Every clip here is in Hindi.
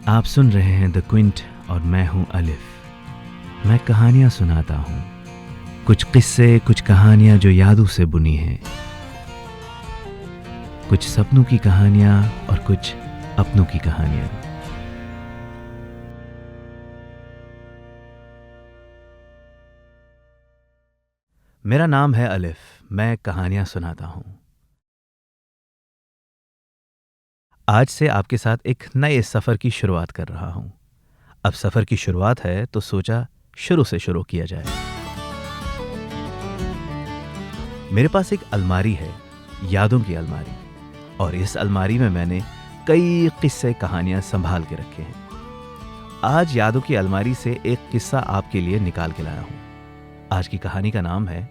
आप सुन रहे हैं द क्विंट और मैं हूं अलिफ। मैं कहानियां सुनाता हूं, कुछ किस्से, कुछ कहानियां जो यादों से बुनी हैं, कुछ सपनों की कहानियां और कुछ अपनों की कहानियां। मेरा नाम है अलिफ, मैं कहानियां सुनाता हूं। आज से आपके साथ एक नए सफ़र की शुरुआत कर रहा हूं। अब सफ़र की शुरुआत है तो सोचा शुरू से शुरू किया जाए। मेरे पास एक अलमारी है, यादों की अलमारी, और इस अलमारी में मैंने कई किस्से कहानियां संभाल के रखे हैं। आज यादों की अलमारी से एक किस्सा आपके लिए निकाल के लाया हूं। आज की कहानी का नाम है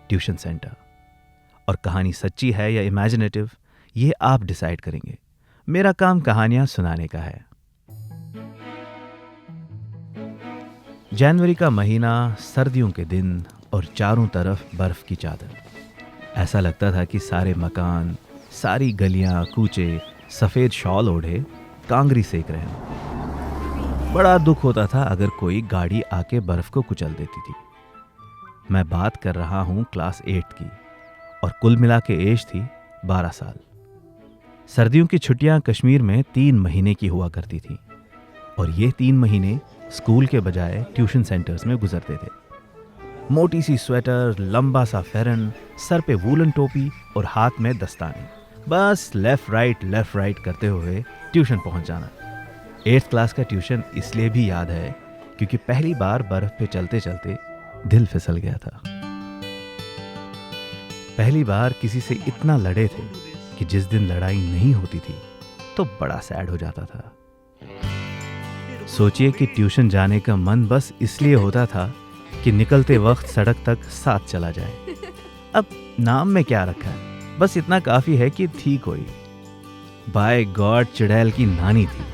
ट्यूशन सेंटर, और कहानी सच्ची है या इमेजिनेटिव ये आप डिसाइड करेंगे। मेरा काम कहानियां सुनाने का है। जनवरी का महीना, सर्दियों के दिन और चारों तरफ बर्फ की चादर। ऐसा लगता था कि सारे मकान, सारी गलियां, कूचे सफेद शॉल ओढ़े कांगरी सेक रहे हैं। बड़ा दुख होता था अगर कोई गाड़ी आके बर्फ को कुचल देती थी। मैं बात कर रहा हूं क्लास 8 की, और कुल मिला के एज थी 12 साल। सर्दियों की छुट्टियां कश्मीर में 3 महीने की हुआ करती थी, और ये 3 महीने स्कूल के बजाय ट्यूशन सेंटर्स में गुजरते थे। मोटी सी स्वेटर, लंबा सा फेरन, सर पे वूलन टोपी और हाथ में दस्ताने, बस लेफ्ट राइट करते हुए ट्यूशन पहुंच जाना। 8th क्लास का ट्यूशन इसलिए भी याद है क्योंकि पहली बार बर्फ पे चलते चलते दिल फिसल गया था। पहली बार किसी से इतना लड़े थे कि जिस दिन लड़ाई नहीं होती थी तो बड़ा सैड हो जाता था। सोचिए कि ट्यूशन जाने का मन बस इसलिए होता था कि निकलते वक्त सड़क तक साथ चला जाए। अब नाम में क्या रखा है, बस इतना काफी है कि थी कोई। बाय गॉड चुड़ैल की नानी थी,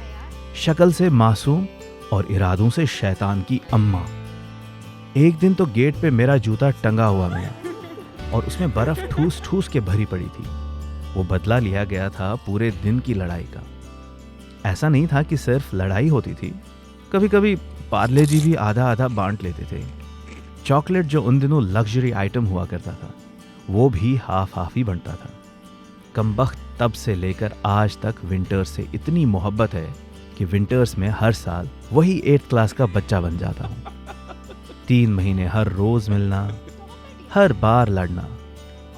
शक्ल से मासूम और इरादों से शैतान की अम्मा। एक दिन तो गेट पे मेरा जूता टंगा हुआ मिला, और उसमें बर्फ ठूस ठूस के भरी पड़ी थी। वो बदला लिया गया था पूरे दिन की लड़ाई का। ऐसा नहीं था कि सिर्फ लड़ाई होती थी, कभी कभी पार्ले जी भी आधा आधा बांट लेते थे। चॉकलेट, जो उन दिनों लग्जरी आइटम हुआ करता था, वो भी हाफ ही बनता था। कमबख्त तब से लेकर आज तक विंटर्स से इतनी मोहब्बत है कि विंटर्स में हर साल वही 8th क्लास का बच्चा बन जाता हूँ। 3 महीने हर रोज मिलना, हर बार लड़ना,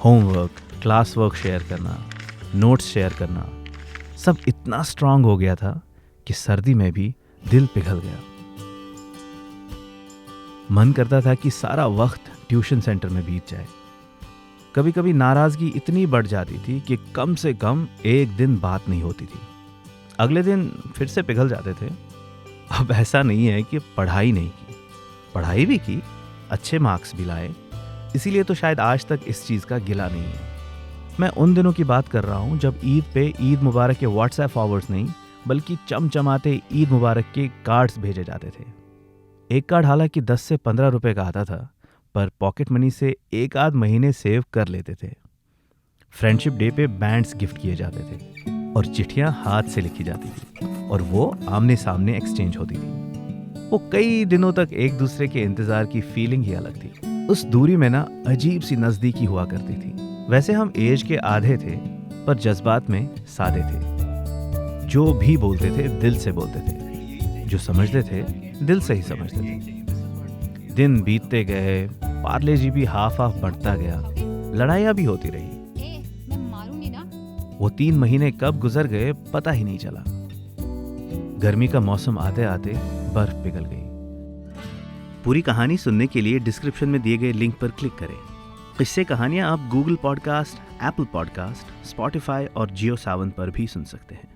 होमवर्क, क्लास वर्क शेयर करना, नोट्स शेयर करना, सब इतना स्ट्रांग हो गया था कि सर्दी में भी दिल पिघल गया। मन करता था कि सारा वक्त ट्यूशन सेंटर में बीत जाए। कभी कभी नाराजगी इतनी बढ़ जाती थी कि कम से कम एक दिन बात नहीं होती थी। अगले दिन फिर से पिघल जाते थे। अब ऐसा नहीं है कि पढ़ाई नहीं की, पढ़ाई भी की, अच्छे मार्क्स भी लाए, इसीलिए तो शायद आज तक इस चीज़ का गिला नहीं है। मैं उन दिनों की बात कर रहा हूँ जब ईद पे ईद मुबारक के व्हाट्सएप फॉरवर्ड्स नहीं बल्कि चमचमाते ईद मुबारक के कार्ड्स भेजे जाते थे। एक कार्ड हालांकि 10 से 15 रुपए का आता था, पर पॉकेट मनी से एक आध महीने सेव कर लेते थे। फ्रेंडशिप डे पे बैंड्स गिफ्ट किए जाते थे, और चिट्ठियां हाथ से लिखी जाती थी, और वो आमने सामने एक्सचेंज होती थी। वो कई दिनों तक एक दूसरे के इंतजार की फीलिंग ही अलग थी। उस दूरी में ना अजीब सी नजदीकी हुआ करती थी। वैसे हम एज के आधे थे, पर जज्बात में सादे थे। जो भी बोलते थे दिल से बोलते थे, जो समझते थे दिल से ही समझते थे। दिन बीतते गए, पार्ले जी भी हाफ बढ़ता गया, लड़ाइयाँ भी होती रही। वो 3 महीने कब गुजर गए पता ही नहीं चला। गर्मी का मौसम आते आते बर्फ पिघल गई। पूरी कहानी सुनने के लिए डिस्क्रिप्शन में दिए गए लिंक पर क्लिक करें। किस्से कहानियां आप Google podcast, Apple podcast, Spotify और जियो सावन पर भी सुन सकते हैं।